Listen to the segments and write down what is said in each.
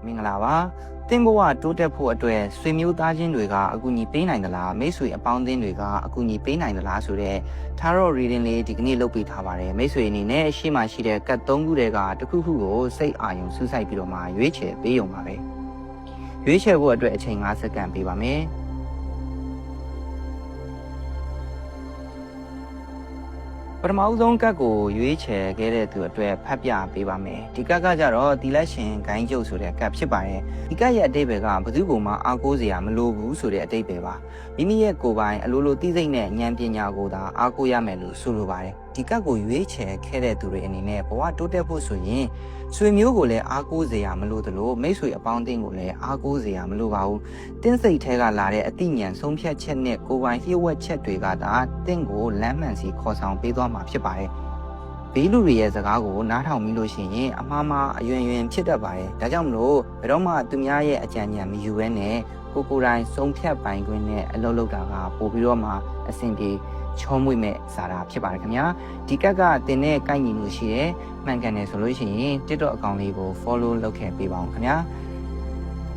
မင်္ဂလာပါတင်ဘဝတိုးတက်ဖို့အတွက်ဆွေမျိုးသားချင်းတွေကအကူအညီပေးနိုင်သလားမိတ်ဆွေအပေါင်းအသင်းတွေကအကူအညီပေးနိုင်သလားဆိုတဲ့tarot reading လေးဒီကနေ့လုပ်ပေးထားပါတယ်မိတ်ဆွေအနေနဲ့ရှေ့မှာရှိတဲ့ကတ်3ခုတည်းကတစ်ခုခုကိုစိတ်အာရုံစူးစိုက်ပြီးတော့မှရွေးချယ်ပေးရုံပါပဲရွေးချယ်ဖို့အတွက်အချိန်5စက္ကန့်ပေးပါမယ်ပထမဦးဆုံးကတ်ကိုရွေးချယ်ခဲ့တဲ့သူအတွက်ဖတ်ပြပေးပါမယ်ဒီကတ်ကကြတော့တီလက်ရှင်ဂိုင်းကျုပ်ဆိုတဲ့ကတ်ဖြစ်ပါတယ်ဒီကတ်ရဲ့အတိတ်ဘယ်ကဘယ်သူမှအားကိုးစရာမလိုဘူးဆိုတဲ့အတိတ်ဘယ်ပါမိမိရဲ့ကိုယ်ပိုင်အလိုလိုသိစိတ်နဲ့ဉာဏ်ပညာကိုသာအားကိုးရမယ်လို့ဆိုလိုပါတယ်ဒီကတ်ကိုရွေးချယ်ခဲ့တဲ့သူတွေအနေနဲ့ဘဝတိုးတက်ဖို့ဆိုရင်ဆွေမျိုးကိုလည်းအားကိုးစရာမလိုသလိုမိတ်ဆွေအပေါင်းအသင်းကိုလည်းအားကိုးစရာမလိုပါဘူးတင်းစိတ်ထဲကလာတဲ့အသိဉာဏ်ဆုံးဖြတ်ချက်နဲ့ကိုယ်ပိုင်လျှို့ဝှက်ချက်တွေကသာတင့်ကိုလမ်းမှန်စီခေါ်ဆောင်ပေးသွားမှာဖြစ်ပါတယ်ဘေးလူတွေရဲ့စကားကိုနားထောင်ပြီးလို့ရှိရင်အမှားမှားအယွင်ယွင်ဖြစ်တတ်ပါတယ်ဒါကြောင့်မလို့ဘယ်တော့မှသူများရဲ့အကြံဉာဏ်မယူဘဲနဲ့ကိုယ်တိုင်ဆုံးဖြတ်ပိုင်ခွင့်နဲ့အလုပ်လုပ်တာကပို့ပြီးတော့မှအဆင်ပြေချောမွေ့မဲ့စာတာဖြစ်ပါတယ်ခင်ဗျာဒီကတ်ကတင်တဲ့ကိုက်ညီမှုရှိတယ်မှန်ကန်တယ်ဆိုလို့ရှိရင် TikTok အကောင့်လေးကို follow လုပ်ခဲ့ပေးပါဦးခင်ဗျာ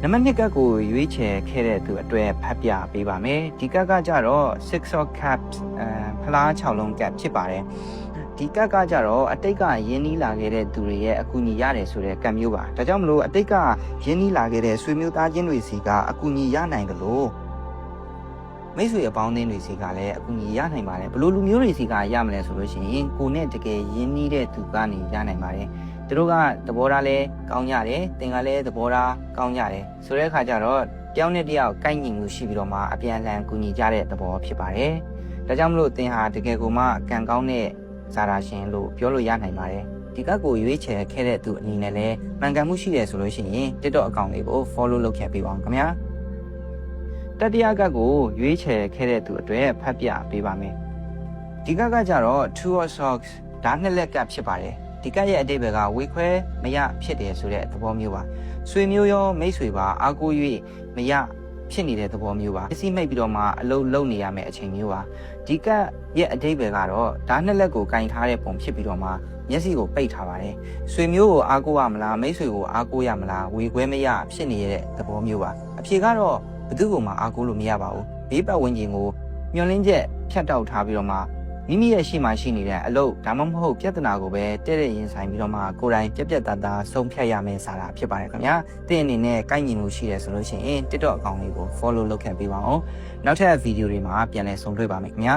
နံပါတ်1ကတ်ကိုရွေးချယ်ခဲ့တဲ့သူအတွက်ဖတ်ပြပေးပါမယ်ဒီကတ်ကကြတော့ Six of Cups ဖလား6လုံးကတ်ဖြစ်ပါတယ်ဒီကတ်ကကြတော့အတိတ်ကရင်းနှီးလာခဲ့တဲ့သူတွေရဲ့အကူအညီရတယ်ဆိုတဲ့ကတ်မျိုးပါဒါကြောင့်မလို့အတိတ်ကရင်းနှီးလာခဲ့တဲ့ဆွေမျိုးသားချင်းတွေစီကအကူအညီရနိုင်တယ်လို့မိတ်ဆွေအပေါင်းအသင်းတွေစီကလည်းအကူအညီရနိုင်ပါတယ်ဘလို့လူမျိုးတွေစီကရမလဲဆိုလို့ရှိရင်ကိုနဲ့တကယ်ရင်းနှီးတဲ့သူကနေရနိုင်ပါတယ်သူတို့ကသဘောထားလဲကောင်းကြတယ်တင်ကလည်းသဘောထားကောင်းကြတယ်ဆိုတဲ့အခါကျတော့တယောက်နဲ့တယောက်ကိုက်ညီမှုရှိပြီးတော့မှအပြန်အလှန်ကူညီကြတဲ့သဘောဖြစ်ပါတယ်ဒါကြောင့်မလို့တင်ဟာတကယ်ကိုမှကံကောင်းတဲ့ဇာတာရှင်လို့ပြောလို့ရနိုင်ပါတယ်ဒီကတ်ကိုရွေးချယ်ခဲ့တဲ့သူအနေနဲ့လည်းမှန်ကန်မှုရှိတယ်ဆိုလို့ရှိရင် TikTok အကောင့်လေးကို follow လုပ်ခဲ့ပေးပါဦးခင်ဗျာတတိယကတ်ကိုရွေးချယ်ခဲ့တဲ့သူအတွက်ဖတ်ပြပေးပါမယ်ဒီကတ်ကကြတော့ Two of Swords ဒါနှစ်လက်ကတ်ဖြစ်ပါတယ်ဒီကတ်ရဲ့အတိတ်ဘက်ကဝေခွဲမရဖြစ်တယ်ဆိုတဲ့သဘောမျိုးပါဆွေမျိုးရောမိတ်ဆွေပါအားကိုး၍မရဖြစ်နေတဲ့သဘောမျိုးပါပစ္စည်းမိတ်ပြီးတော့မှအလုံးလုံးနေရမယ့်အချိန်မျိုးပါဒီကတ်ရဲ့အတိတ်ဘက်ကတော့ဒါနှစ်လက်ကိုကင်ထားတဲ့ပုံဖြစ်ပြီးတော့မှမျက်စိကိုပိတ်ထားပါတယ်ဆွေမျိုးကိုအားကိုးရမလားမိတ်ဆွေကိုအားကိုးရမလားဝေခွဲမရဖြစ်နေတဲ့သဘောမျိုးပါအဖြေကတော့ဘယ်သူ့ကိုမှအားကိုးလို့မရပါဘူးဘေးပတ်ဝန်းကျင်ကိုမျောလင်းချက်ဖြတ်တောက်ထားပြီးတော့မှမိမိရဲ့ရှိမှရှိနေတဲ့အလုပ်ဒါမှမဟုတ်ပြဿနာကိုပဲတဲ့တဲ့ရင်ဆိုင်ပြီးတော့မှကိုယ်တိုင်ပြက်ပြက်သားသားဆုံးဖြတ်ရမယ်ဆိုတာဖြစ်ပါတယ်ခင်ဗျာတဲ့အနေနဲ့ကိုက်ညီမှုရှိတယ်ဆိုလို့ရှိရင် TikTok အကောင့်လေးကို follow လုပ်ခဲ့ပေးပါဦးနောက်ထပ်ဗီဒီယိုတွေမှာပြန်လည်ဆုံတွေ့ပါမယ်ခင်ဗျာ